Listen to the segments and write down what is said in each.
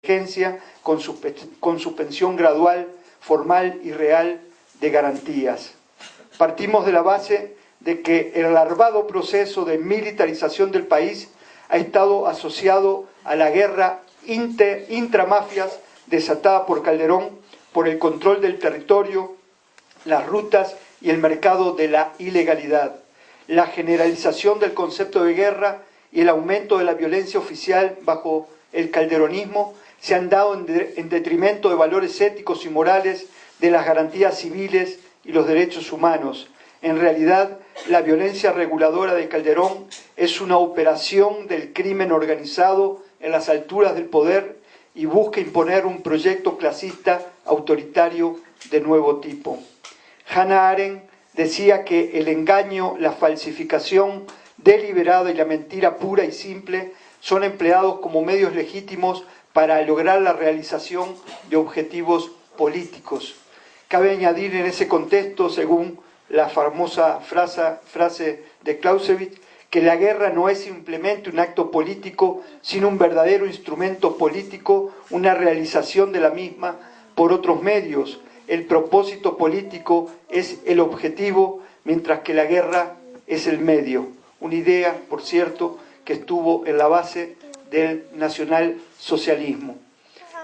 emergencia con suspensión gradual, formal y real de garantías. Partimos de la base de que el alarmado proceso de militarización del país ha estado asociado a la guerra intramafias desatada por Calderón por el control del territorio, las rutas y el mercado de la ilegalidad. La generalización del concepto de guerra y el aumento de la violencia oficial bajo el calderonismo se han dado en detrimento de valores éticos y morales, de las garantías civiles y los derechos humanos. En realidad, la violencia reguladora de Calderón es una operación del crimen organizado en las alturas del poder y busca imponer un proyecto clasista autoritario de nuevo tipo. Hannah Arendt decía que el engaño, la falsificación deliberada y la mentira pura y simple son empleados como medios legítimos para lograr la realización de objetivos políticos. Cabe añadir en ese contexto, según la famosa frase de Clausewitz, que la guerra no es simplemente un acto político, sino un verdadero instrumento político, una realización de la misma por otros medios. El propósito político es el objetivo, mientras que la guerra es el medio. Una idea, por cierto, que estuvo en la base del nacionalsocialismo.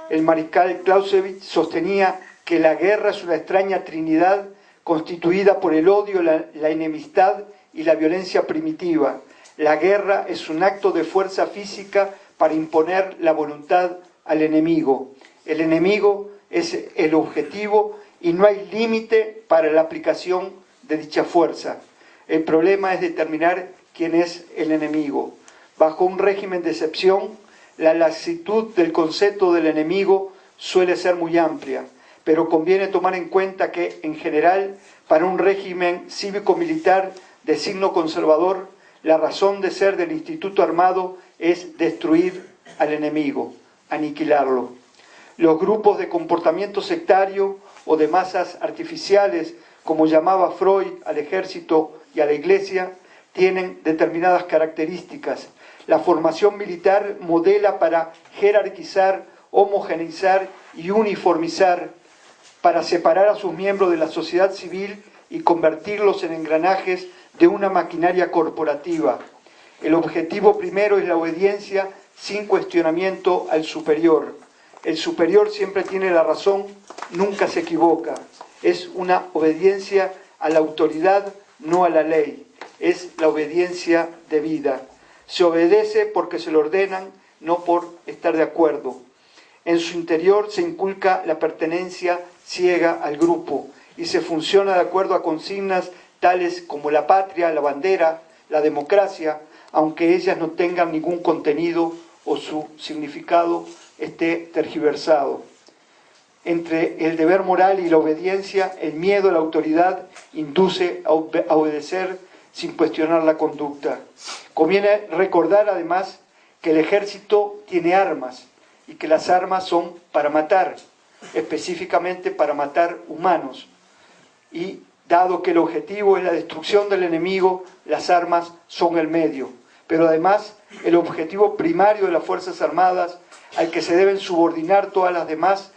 El mariscal Clausewitz sostenía que la guerra es una extraña trinidad constituida por el odio, la enemistad y la violencia primitiva. La guerra es un acto de fuerza física para imponer la voluntad al enemigo. El enemigo es el objetivo y no hay límite para la aplicación de dicha fuerza. El problema es determinar quién es el enemigo. Bajo un régimen de excepción, la laxitud del concepto del enemigo suele ser muy amplia, pero conviene tomar en cuenta que, en general, para un régimen cívico-militar de signo conservador, la razón de ser del instituto armado es destruir al enemigo, aniquilarlo. Los grupos de comportamiento sectario o de masas artificiales, como llamaba Freud al ejército y a la iglesia, tienen determinadas características. La formación militar modela para jerarquizar, homogeneizar y uniformizar, para separar a sus miembros de la sociedad civil y convertirlos en engranajes de una maquinaria corporativa. El objetivo primero es la obediencia sin cuestionamiento al superior. El superior siempre tiene la razón, nunca se equivoca. Es una obediencia a la autoridad, no a la ley. Es la obediencia debida. Se obedece porque se lo ordenan, no por estar de acuerdo. En su interior se inculca la pertenencia ciega al grupo y se funciona de acuerdo a consignas tales como la patria, la bandera, la democracia, aunque ellas no tengan ningún contenido o su significado esté tergiversado. Entre el deber moral y la obediencia, el miedo a la autoridad induce a obedecer sin cuestionar la conducta. Conviene recordar además que el ejército tiene armas y que las armas son para matar, específicamente para matar humanos. Y dado que el objetivo es la destrucción del enemigo, las armas son el medio. Pero además, el objetivo primario de las Fuerzas Armadas, al que se deben subordinar todas las demás,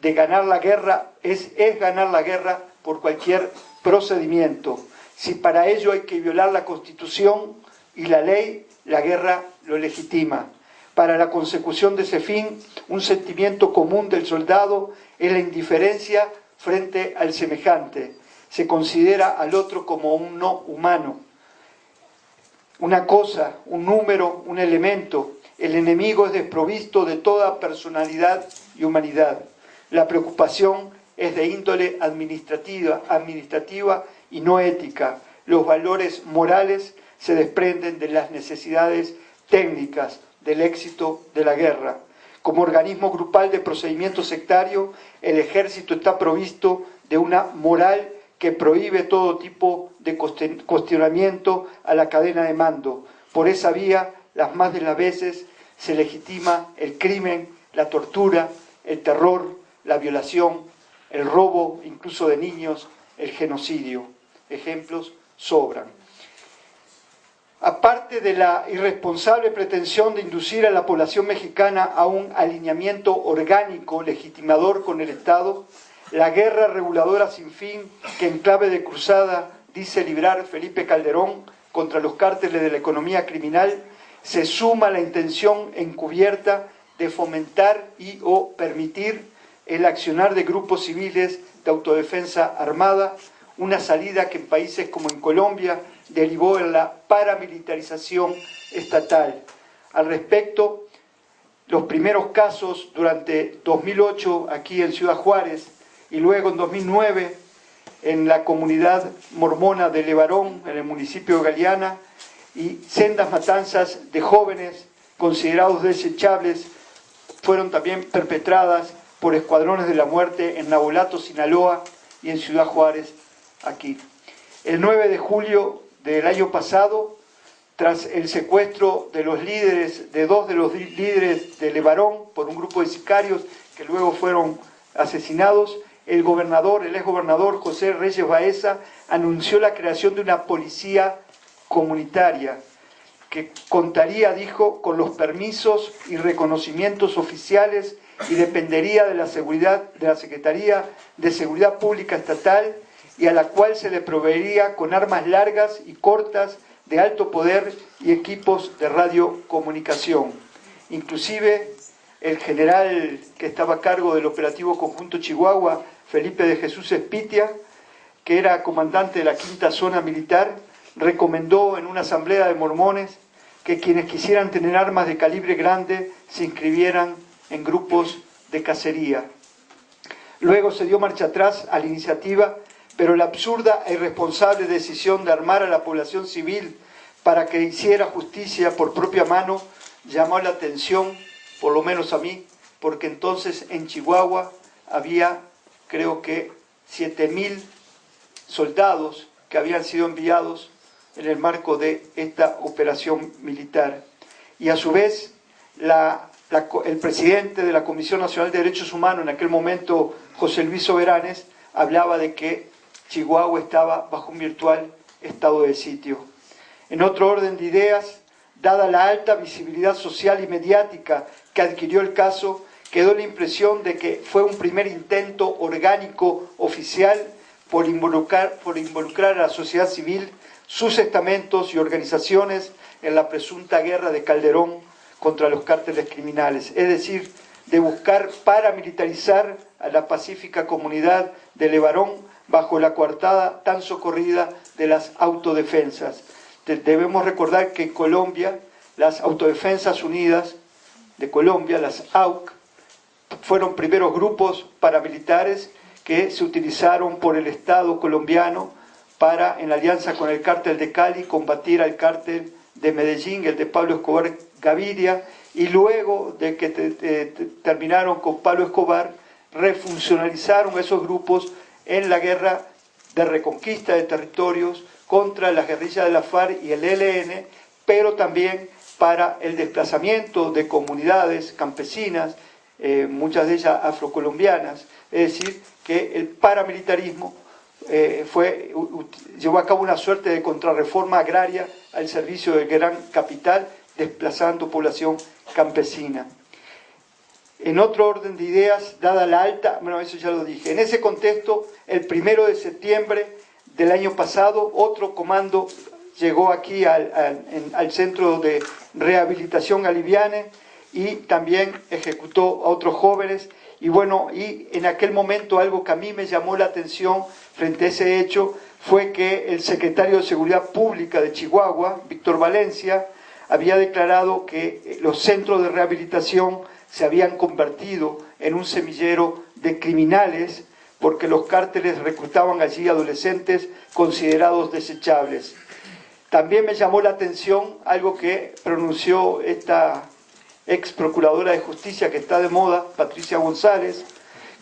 de ganar la guerra, es ganar la guerra por cualquier procedimiento. Si para ello hay que violar la Constitución y la ley, la guerra lo legitima. Para la consecución de ese fin, un sentimiento común del soldado es la indiferencia frente al semejante. Se considera al otro como un no humano, una cosa, un número, un elemento. El enemigo es desprovisto de toda personalidad y humanidad. La preocupación es de índole administrativa y no ética. Los valores morales se desprenden de las necesidades técnicas del éxito de la guerra. Como organismo grupal de procedimiento sectario, el ejército está provisto de una moral que prohíbe todo tipo de cuestionamiento a la cadena de mando. Por esa vía, las más de las veces, se legitima el crimen, la tortura, el terror, la violación, el robo, incluso de niños, el genocidio. Ejemplos sobran. Aparte de la irresponsable pretensión de inducir a la población mexicana a un alineamiento orgánico legitimador con el Estado, la guerra reguladora sin fin que en clave de cruzada dice librar Felipe Calderón contra los cárteles de la economía criminal, se suma la intención encubierta de fomentar y o permitir el accionar de grupos civiles de autodefensa armada, una salida que en países como en Colombia derivó en la paramilitarización estatal. Al respecto, los primeros casos durante 2008 aquí en Ciudad Juárez y luego en 2009 en la comunidad mormona de Levarón, en el municipio de Galeana, y sendas matanzas de jóvenes considerados desechables fueron también perpetradas por escuadrones de la muerte en Nabolato, Sinaloa y en Ciudad Juárez, aquí. El 9 de julio del año pasado, tras el secuestro de los líderes, de dos de los líderes de Levarón por un grupo de sicarios que luego fueron asesinados, el exgobernador José Reyes Baeza anunció la creación de una policía comunitaria que contaría, dijo, con los permisos y reconocimientos oficiales y dependería de la Secretaría de Seguridad Pública Estatal, y a la cual se le proveería con armas largas y cortas de alto poder y equipos de radiocomunicación. Inclusive el general que estaba a cargo del operativo conjunto Chihuahua, Felipe de Jesús Espitia, que era comandante de la quinta zona militar, recomendó en una asamblea de mormones que quienes quisieran tener armas de calibre grande se inscribieran en grupos de cacería. Luego se dio marcha atrás a la iniciativa, pero la absurda e irresponsable decisión de armar a la población civil para que hiciera justicia por propia mano llamó la atención, por lo menos a mí, porque entonces en Chihuahua había, creo que, 7.000 soldados que habían sido enviados en el marco de esta operación militar. Y a su vez, el presidente de la Comisión Nacional de Derechos Humanos, en aquel momento José Luis Soberanes, hablaba de que Chihuahua estaba bajo un virtual estado de sitio. En otro orden de ideas, dada la alta visibilidad social y mediática que adquirió el caso, quedó la impresión de que fue un primer intento orgánico oficial por involucrar a la sociedad civil, sus estamentos y organizaciones en la presunta guerra de Calderón contra los cárteles criminales, es decir, de buscar paramilitarizar a la pacífica comunidad de Levarón bajo la coartada tan socorrida de las autodefensas. Debemos recordar que en Colombia, las Autodefensas Unidas de Colombia, las AUC, fueron primeros grupos paramilitares que se utilizaron por el Estado colombiano para, en alianza con el cártel de Cali, combatir al cártel de Medellín, el de Pablo Escobar Gaviria, y luego de que terminaron con Pablo Escobar, refuncionalizaron esos grupos en la guerra de reconquista de territorios contra las guerrillas de la FARC y el ELN, pero también para el desplazamiento de comunidades campesinas, muchas de ellas afrocolombianas. Es decir, que el paramilitarismo llevó a cabo una suerte de contrarreforma agraria al servicio del gran capital, desplazando población campesina. En otro orden de ideas, dada la alta, bueno, eso ya lo dije, en ese contexto, el 1 de septiembre del año pasado, otro comando llegó aquí al Centro de Rehabilitación Aliviane y también ejecutó a otros jóvenes. Y bueno, y en aquel momento algo que a mí me llamó la atención frente a ese hecho fue que el secretario de Seguridad Pública de Chihuahua, Víctor Valencia, había declarado que los centros de rehabilitación se habían convertido en un semillero de criminales porque los cárteles reclutaban allí adolescentes considerados desechables. También me llamó la atención algo que pronunció esta ex procuradora de justicia que está de moda, Patricia González,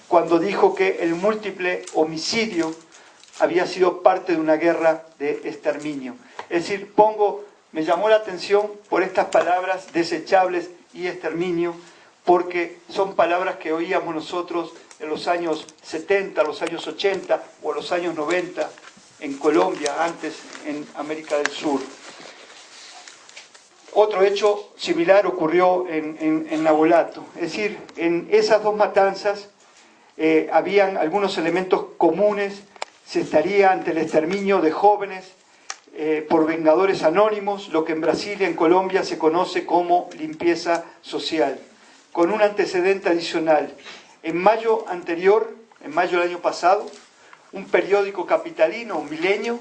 cuando dijo que el múltiple homicidio había sido parte de una guerra de exterminio. Es decir, me llamó la atención por estas palabras desechables y exterminio, porque son palabras que oíamos nosotros en los años 70, los años 80 o los años 90 en Colombia, antes en América del Sur. Otro hecho similar ocurrió en Nabolato. Es decir, en esas dos matanzas habían algunos elementos comunes. Se estaría ante el exterminio de jóvenes por vengadores anónimos, lo que en Brasil y en Colombia se conoce como limpieza social, con un antecedente adicional. En mayo anterior, en mayo del año pasado, un periódico capitalino, Milenio,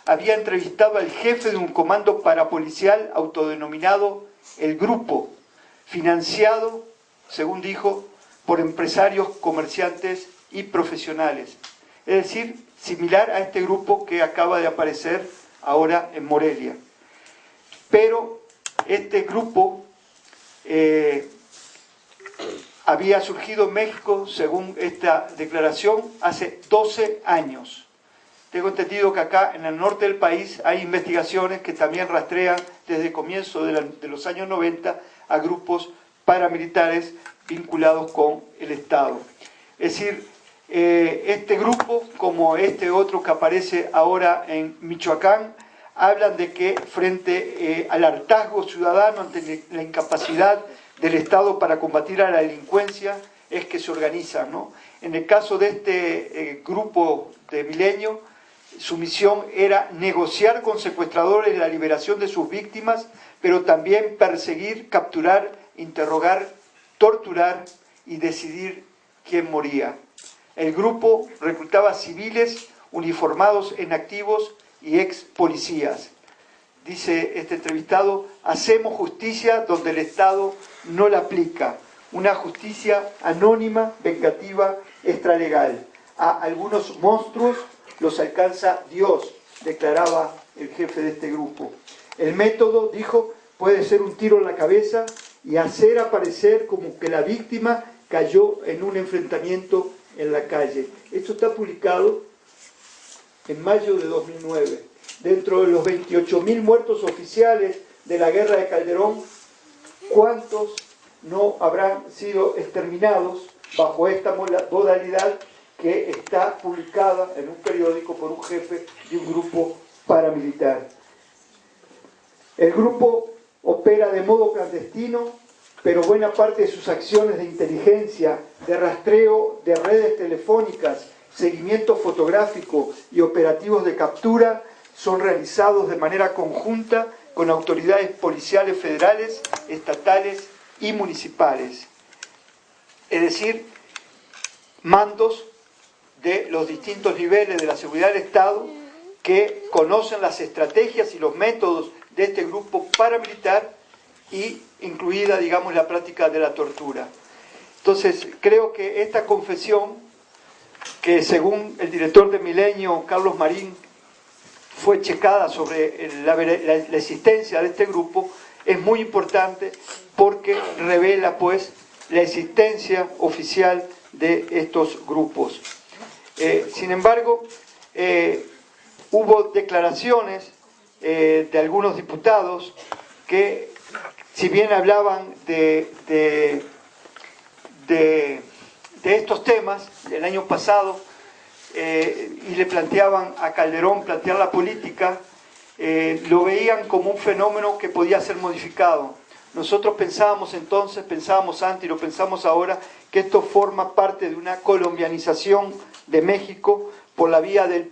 había entrevistado al jefe de un comando parapolicial autodenominado El Grupo, financiado, según dijo, por empresarios, comerciantes y profesionales. Es decir, similar a este grupo que acaba de aparecer ahora en Morelia. Pero este grupo había surgido en México, según esta declaración, hace 12 años. Tengo entendido que acá en el norte del país hay investigaciones que también rastrean desde el comienzo de los años 90 a grupos paramilitares vinculados con el Estado. Es decir, este grupo, como este otro que aparece ahora en Michoacán, hablan de que frente al hartazgo ciudadano ante la incapacidad del Estado para combatir a la delincuencia, es que se organizan, ¿no? En el caso de este grupo de Milenio, su misión era negociar con secuestradores la liberación de sus víctimas, pero también perseguir, capturar, interrogar, torturar y decidir quién moría. El grupo reclutaba civiles uniformados en activos y ex policías. Dice este entrevistado: hacemos justicia donde el Estado no la aplica, una justicia anónima, vengativa, extralegal. A algunos monstruos los alcanza Dios, declaraba el jefe de este grupo. El método, dijo, puede ser un tiro en la cabeza y hacer aparecer como que la víctima cayó en un enfrentamiento en la calle. Esto está publicado en mayo de 2009. Dentro de los 28.000 muertos oficiales de la guerra de Calderón, ¿cuántos no habrán sido exterminados bajo esta modalidad que está publicada en un periódico por un jefe de un grupo paramilitar? El grupo opera de modo clandestino, pero buena parte de sus acciones de inteligencia, de rastreo de redes telefónicas, seguimiento fotográfico y operativos de captura son realizados de manera conjunta con autoridades policiales federales, estatales y municipales. Es decir, mandos de los distintos niveles de la seguridad del Estado que conocen las estrategias y los métodos de este grupo paramilitar y incluida, digamos, la práctica de la tortura. Entonces, creo que esta confesión, que según el director de Milenio, Carlos Marín, fue checada sobre la existencia de este grupo, es muy importante porque revela, pues, la existencia oficial de estos grupos. Sin embargo, hubo declaraciones de algunos diputados que, si bien hablaban de estos temas el año pasado y le planteaban a Calderón plantear la política, lo veían como un fenómeno que podía ser modificado. Nosotros pensábamos entonces, pensábamos antes y lo pensamos ahora, que esto forma parte de una colombianización de México por la vía de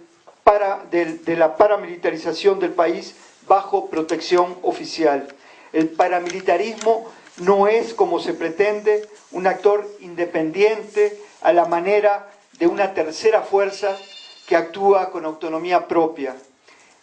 la paramilitarización del país bajo protección oficial. El paramilitarismo no es, como se pretende, un actor independiente a la manera de una tercera fuerza que actúa con autonomía propia.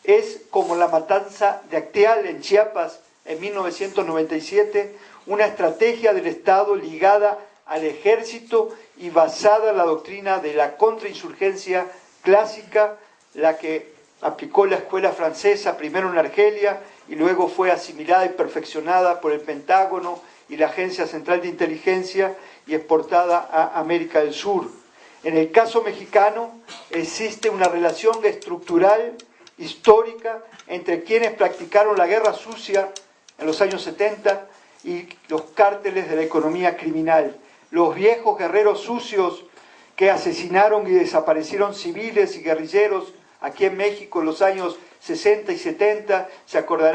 Es como la matanza de Acteal en Chiapas en 1997, una estrategia del Estado ligada al ejército y basada en la doctrina de la contrainsurgencia clásica, la que aplicó la escuela francesa primero en Argelia y luego fue asimilada y perfeccionada por el Pentágono y la Agencia Central de Inteligencia y exportada a América del Sur. En el caso mexicano existe una relación estructural, histórica, entre quienes practicaron la guerra sucia en los años 70 y los cárteles de la economía criminal. Los viejos guerreros sucios que asesinaron y desaparecieron civiles y guerrilleros aquí en México en los años 60 y 70, se acordarán